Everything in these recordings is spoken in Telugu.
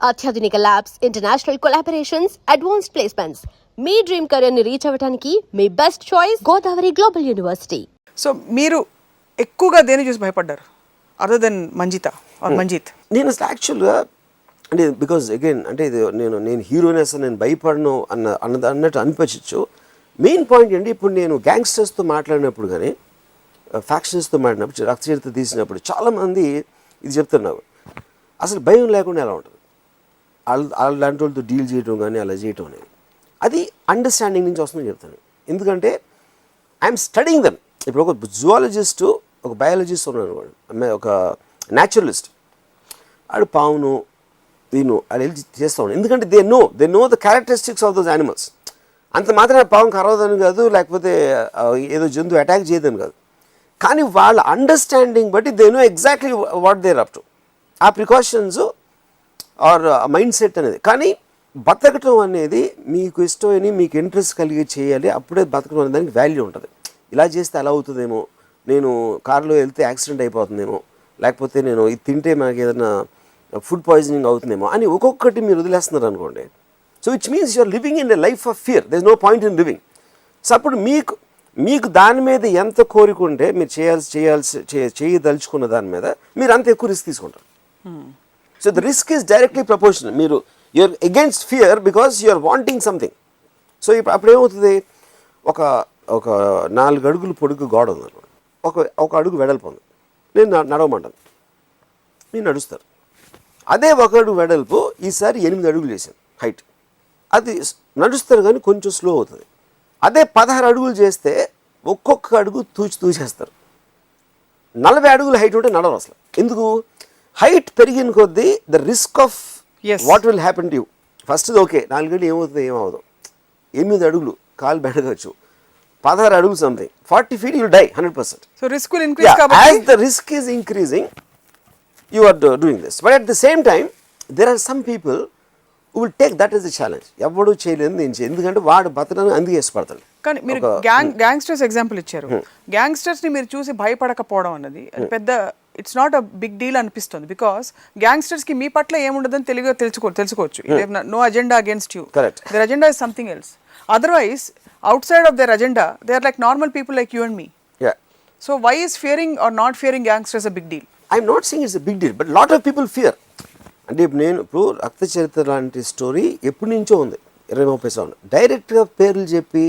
అత్యాధునిక labs, international collaborations, advanced placements. మీ డ్రీమ్ కెరీర్ ని రీచ్ అవ్వడానికి మీ best choice Godavari global university. So మీరు ఎక్కువగా దేని చూసి భయపడ్డారు other than Manjitha or Manjith? నేను అసలు యాక్చువల్గా అంటే బికాజ్ అగైన్ అంటే ఇది నేను హీరోని అసలు నేను భయపడను అన్నట్టు అనిపించచ్చు. మెయిన్ పాయింట్ ఏంటి, ఇప్పుడు నేను గ్యాంగ్స్టర్స్తో మాట్లాడినప్పుడు కానీ ఫ్యాక్షన్స్తో మాట్లాడినప్పుడు రక్త చరిత్ర తీసినప్పుడు చాలామంది ఇది చెప్తున్నారు, అసలు భయం లేకుండా ఎలా ఉంటుంది అలాంటి వాళ్ళతో డీల్ చేయడం కానీ అలా చేయటం అనేది. అది అండర్స్టాండింగ్ నుంచి వస్తుందని చెప్తాను. ఎందుకంటే ఐఎమ్ స్టడింగ్ దెమ్. ఇప్పుడు ఒక జువాలజిస్టు, ఒక బయాలజిస్ట్ ఉన్నాడు, వాడు ఒక న్యాచురలిస్ట్, వాడు పావును దీను అది వెళ్ళి చేస్తూ ఉన్నాడు. ఎందుకంటే they know the characteristics of those animals. అంత మాత్రమే పాము కరవదని కాదు, లేకపోతే ఏదో జంతువు అటాక్ చేయదని కాదు, కానీ వాళ్ళ అండర్స్టాండింగ్ బట్టి they know exactly what they're up to. ఆ ప్రికాషన్స్ ఆర్ మైండ్ సెట్ అనేది. కానీ బతకటం అనేది మీకు ఇష్టమని మీకు ఇంట్రెస్ట్ కలిగి చేయాలి, అప్పుడే బతకడం అనే దానికి వాల్యూ ఉంటుంది. ఇలా చేస్తే అలా అవుతుందేమో, నేను కారులో వెళ్తే యాక్సిడెంట్ అయిపోతుందేమో, లేకపోతే నేను ఇది తింటే మనకి ఏదైనా ఫుడ్ పాయిజనింగ్ అవుతుందేమో అని ఒక్కొక్కటి మీరు వదిలేస్తున్నారు అనుకోండి. So which means you're living in a life of fear. There is no point in living. So అప్పుడు మీకు దాని మీద ఎంత కోరికుంటే మీరు చేయదలుచుకున్న దాని మీద మీరు అంత ఎక్కువ రిస్క్ తీసుకుంటారు. So the risk is directly proportional. you're against fear because you're wanting something. So అప్పుడు ఏమవుతుంది, ఒక 4 అడుగులు పొడుగు గోడ ఉంది, ఒక అడుగు వెడల్పు ఉంది, నేను నడవమంటాను, మీరు నడుస్తారు. అదే 1 అడుగు వెడల్పు ఈసారి 8 అడుగులు చేశాను హైట్, అది నడుస్తారు కానీ కొంచెం స్లో అవుతుంది. అదే 16 అడుగులు చేస్తే ఒక్కొక్క అడుగు తూచేస్తారు. 40 అడుగులు హైట్ ఉంటే నడవరు అసలు. ఎందుకు? హైట్ పెరిగిన కొద్దీ the risk of what will happen to you. First okay 4 అడుగులు ఏమవుతుంది, ఏమవుతుంది, 8 అడుగులు కాలు బెడగచ్చు, 16 అడుగులు something, 40 feet you'll die 100%. So risk will increase. As the risk is increasing, you are doing this. But at the same time, there are some people who will take that as a challenge. ఎవడు చేయలేదు నేను ఎందుకంటే వాడు బతకడానికి అందుకే ఇష్టపడతాడు. కానీ మీరు గ్యాంగ్స్టర్స్ ఎగ్జాంపుల్ ఇచ్చారు. గ్యాంగ్స్టర్స్ని మీరు చూసి భయపడకపోవడం అన్నది పెద్ద it's not a big deal అనిపిస్తుంది. బికాస్ గ్యాంగ్స్టర్స్కి మీ పట్ల ఏముండదని తెలుసుకోవచ్చు. No agenda against you, their agenda is something else. Otherwise outside of their agenda they are like normal people like you and me. Yeah. So why is fearing or not fearing gangsters a big deal? I'm not saying it's a big deal, but lot of people fear. అంటే ఇప్పుడు రక్త చరిత్ర లాంటి స్టోరీ ఎప్పటి నుంచో ఉంది, 20-30 సంవత్సరాలు. డైరెక్ట్గా పేర్లు చెప్పి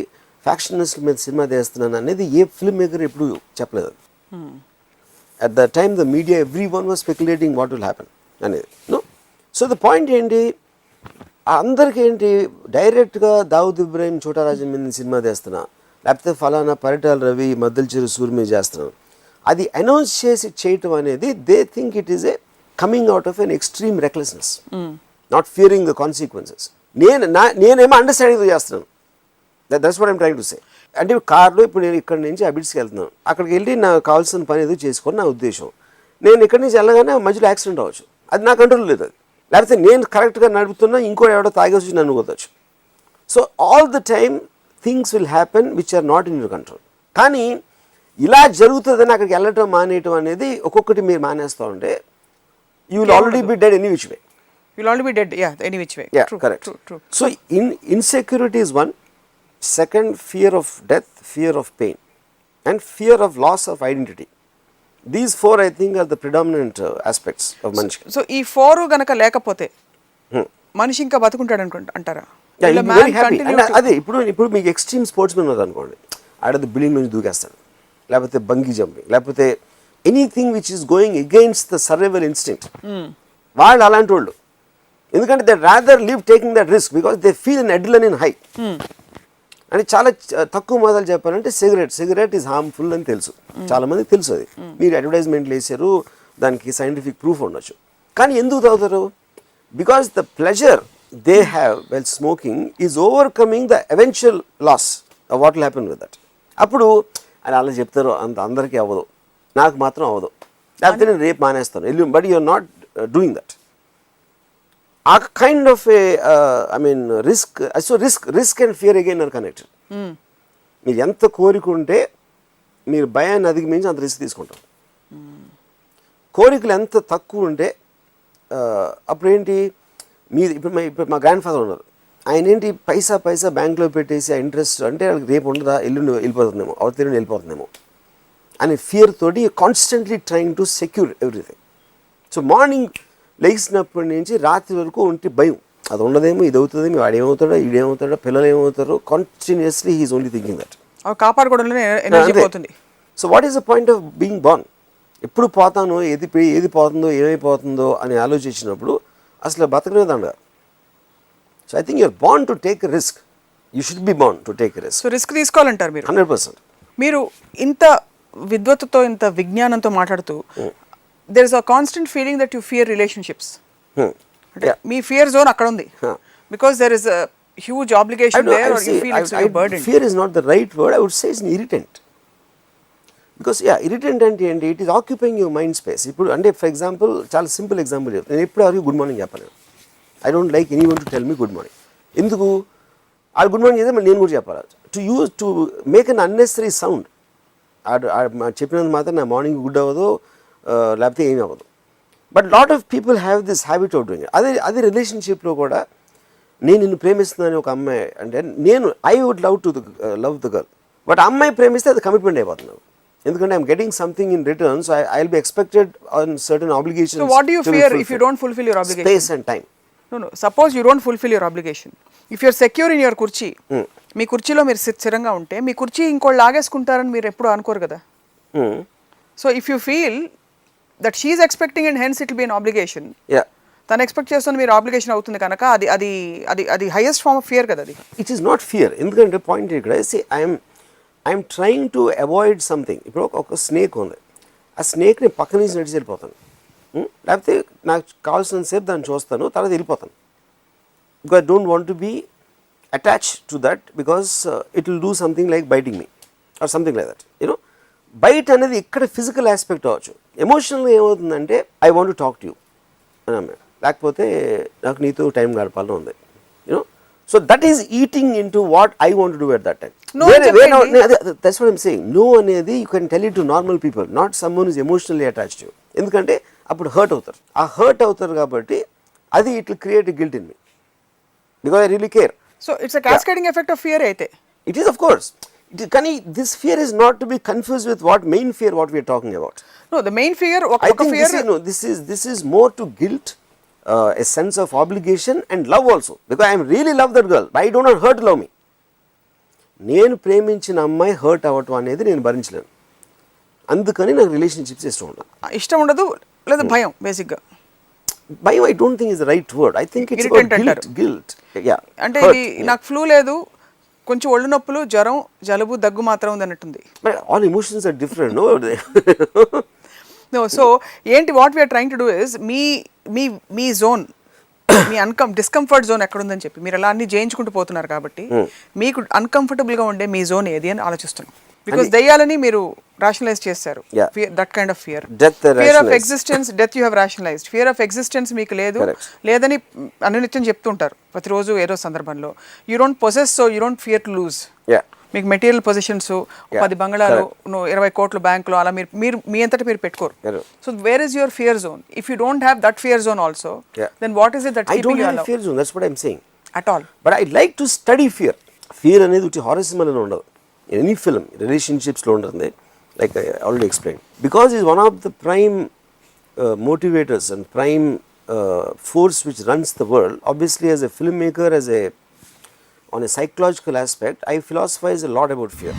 ఫ్యాక్షనిస్ట్ మీద సినిమా తీస్తున్నాను అనేది ఏ ఫిల్మ్ మేకర్ ఎప్పుడు చెప్పలేదు. At the time the media every one was speculating what will happen అనేది. నో, సో ద పాయింట్ ఏంటి, అందరికీ ఏంటి, డైరెక్ట్గా దావుద్ ఇబ్రాహిం చోటారాజు మీద సినిమా తీస్తున్నా, లేకపోతే ఫలానా పరిటాల రవి మద్దెల చెరు సూర్ మీద చేస్తున్నాను, అది అనౌన్స్ చేసి చేయటం అనేది they think it is a coming out of an extreme recklessness, not Fearing the consequences. నేనేమో అండర్స్టాండింగ్తో చేస్తున్నాను. That's what I'm trying to say. అంటే కార్లో ఇప్పుడు నేను ఇక్కడ నుంచి అబిడ్స్కి వెళ్తున్నాను, అక్కడికి వెళ్ళి నాకు కావాల్సిన పని ఏదో చేసుకొని నా ఉద్దేశం. నేను ఇక్కడి నుంచి వెళ్ళగానే మధ్యలో యాక్సిడెంట్ అవ్వచ్చు, అది నా కంట్రోల్ లేదు. అది లేకపోతే నేను కరెక్ట్గా నడుపుతున్నా ఇంకో ఎవడో తాగేసి నన్ను కొట్టచ్చు. So all the time things will happen which are not in your control. కానీ ఇలా జరుగుతుందని అక్కడికి వెళ్ళటం మానేయటం అనేది ఒక్కొక్కటి మీరు మానేస్తూ ఉంటే you will already be dead any which way. You'll already be dead, any which way. Yeah, true, correct. True. So insecurity is one. Second, fear of death, fear of pain, and fear of loss of identity. These 4 I think are the predominant aspects of manishi. So ee 4 ganaka lekapothe manishi inka batukuntaadu antarara? Yeah, you'll be very happy. And ade ఇప్పుడు మీకు ఎక్స్ట్రీమ్ స్పోర్ట్స్మెన్ ఉన్నారు అనుకోండి, ఆడది బిల్డింగ్ నుంచి దూకేస్తాడు, లేకపోతే బంగీ జంపింగ్, లేకపోతే anything which is going against the survival instinct. వాళ్ళు అలాంటి వాళ్ళు. ఎందుకంటే they rather live taking that risk because they feel an adrenaline high. అంటే చాలా తక్కువ మొదలు చెప్పాలంటే సిగరెట్ ఈజ్ హార్మ్ఫుల్ అని తెలుసు, చాలా మందికి తెలుసు. అది మీరు అడ్వర్టైజ్మెంట్లు వేసారు, దానికి సైంటిఫిక్ ప్రూఫ్ ఉండొచ్చు. కానీ ఎందుకు తాగుతారు? Because the pleasure they have well smoking is overcoming the eventual loss of what will happen with that. అప్పుడు అని అలా చెప్తారు, అందరికీ అవ్వదు, నాకు మాత్రం అవ్వదు, లేకపోతే నేను రేపు మానేస్తాను. But you are not doing that. A kind of a risk. So risk and fear again are connected. మీరు ఎంత కోరికుంటే మీరు భయాన్ని అధిగమించి అంత రిస్క్ తీసుకుంటారు. కోరికలు ఎంత తక్కువ ఉంటే అప్పుడేంటి, ఇప్పుడు మా గ్రాండ్ ఫాదర్ ఉన్నారు, ఆయన ఏంటి పైసా బ్యాంక్లో పెట్టేసి ఆ ఇంట్రెస్ట్ అంటే వాళ్ళకి రేపు ఉండదా, ఎల్లుండి వెళ్ళిపోతుందేమో, అవతల వెళ్ళిపోతుందేమో అనే ఫియర్ తోటి constantly trying to secure everything. So morning లేచినప్పటి నుంచి రాత్రి వరకు ఒంటి భయం, అది ఉండదేమో, ఇది అవుతుందేమో, వాడు ఏమవుతాడో, ఈడేమవుతాడో, పిల్లలు ఏమవుతారో, continuously he's only thinking that. కాపాడుకోవడంలో ఎనర్జీ పోతుంది. So what is the point of being born? ఎప్పుడు పోతానో, ఏది పోతుందో, ఏమైపోతుందో అని ఆలోచించినప్పుడు అసలు బతకనే దండ. So I think you're born to take risk. You should be born to take risk. So risk తీసుకోవాలంటారు మీరు? 100%. మీరు ఇంత విద్వత్తుతో, ఇంత విజ్ఞానంతో మాట్లాడుతూ there is a constant feeling that you fear relationships. అంటే మీ ఫియర్ జోన్ అక్కడ ఉంది, because there is a huge obligation there, or you feel it's a burden. Fear is not the right word. I would say it's an irritant. Because irritant అంటే ఏంటి, it is occupying your mind space. ఇప్పుడు అంటే ఫర్ ఎగ్జాంపుల్, చాలా సింపుల్ ఎగ్జాంపుల్ చెప్తాను. నేను ఎప్పుడు ఎవరికి గుడ్ మార్నింగ్ చెప్పలేను. I don't like any one to tell me good morning. ఎందుకు? ఆ గుడ్ మార్నింగ్ చేస్తే మళ్ళీ నేను కూడా చెప్పాలి. To make an unnecessary sound. చెప్పినందుకు మాత్రం నా మార్నింగ్ గుడ్ అవ్వదు, లేకపోతే ఏమీ అవ్వదు. But lot of people have this habit of doing. అదే రిలేషన్షిప్లో కూడా నేను నిన్ను ప్రేమిస్తున్నాను ఒక అమ్మాయి అంటే, నేను I would love the girl, but అమ్మాయి ప్రేమిస్తే అది కమిట్మెంట్ అయిపోతున్నాను. ఎందుకంటే I'm getting something in return, so I will be expected on certain obligations. So what do you fear if you don't fulfill your obligation? Space and time. No, suppose you don't fulfill your obligation. If you're secure in your కుర్చీ, మీ కుర్చీలో మీరు స్థిరంగా ఉంటే మీ కుర్చీ ఇంకోళ్ళు లాగేసుకుంటారని మీరు ఎప్పుడు అనుకోరు కదా. So if you feel that she's expecting and hence it will be an obligation, తను ఎక్స్పెక్ట్ చేస్తున్న మీరు ఆబ్లిగేషన్ అవుతుంది కనుక అది అది అది అది హైయెస్ట్ ఫార్మ్ ఆఫ్ ఫియర్ కదా అది. It is not fear. ఎందుకంటే పాయింట్ ఇక్కడ I'm trying to avoid something. ఇప్పుడు ఒక స్నేక్ ఉంది, ఆ స్నేక్ని పక్క నుంచి నడిచి వెళ్ళిపోతాను, లేకపోతే నాకు కావాల్సినంతసేపు దాన్ని చూస్తాను, తర్వాత వెళ్ళిపోతాను. Because I don't want to be attached to that, because it will do something like biting me or something like that. You know, bite అనేది ఇక్కడ ఫిజికల్ ఆస్పెక్ట్ అవ్వచ్చు. ఎమోషనల్గా ఏమవుతుందంటే I want to talk to you అని అమ్మాయి, లేకపోతే నాకు నీతో టైం గడపాలని ఉంది. You know, so that is eating into what I want to do at that time. That's what I'm saying. No అనేది you can tell it to normal people, not someone is emotionally attached to you. ఎందుకంటే అప్పుడు హర్ట్ అవుతారు. ఆ హర్ట్ అవుతారు కాబట్టి అది it will create a guilt in me, because I really care. So it's a cascading effect of fear అయితే. It is of course. కానీ this fear is not to be confused with what main fear what we're talking about. No, the main fear, I think this is more to guilt, a sense of obligation and love also, because I really love that girl, but I do not hurt love me. నేను ప్రేమించిన అమ్మాయి హర్ట్ అవ్వటం అనేది నేను భరించలేను, అందుకని నాకు రిలేషన్షిప్స్ ఇష్టం ఉండదు లేదా భయం. బేసిక్గా భయం I don't think is the right word. I think it's guilt. అంటే ఇది నాకు ఫ్లూ లేదు, కొంచెం ఒళ్ళు నొప్పులు, జ్వరం, జలుబు, దగ్గు మాత్రం ఉంది అన్నట్టుంది. But all emotions are different. No, so ఏంటి what we're trying to do is మీ జోన్, మీ డిస్కంఫర్ట్ జోన్ ఎక్కడుందని చెప్పి మీరు అలా అన్ని జయించుకుంటూ పోతున్నారు కాబట్టి మీకు అన్కంఫర్టబుల్గా ఉండే మీ జోన్ ఏది అని ఆలోచిస్తున్నాం. బికాస్ దయ్యాలని మీరు రాషనలైజ్ చేస్తారు. That kind of fear, fear of existence, death you have rationalised. Fear of existence మీకు లేదని అనునిత్యం చెప్తుంటారు ప్రతిరోజు ఏదో సందర్భంలో. You don't possess, so you don't fear to lose. మీకు మెటీరియల్ పొజిషన్స్, 10 బంగళాలు, 20 కోట్లు బ్యాంకులో అలా మీరు మీ అంతటా మీరు పెట్టుకోరు. So where is your fear zone? If you don't have that fear zone also, then what is it that keeping you allowed? Fear zone, that's what I am saying at all. But I like to study fear. Fear అనేది ఉట్టి హారసిజం అని ఉండదు. ఎనీ ఫిల్మ్ రిలేషన్షిప్స్లో ఉంటుంది, like I already explained, because he is one of the prime motivators and prime force which runs the world. Obviously, as a filmmaker, on a psychological aspect, I philosophize a lot about fear.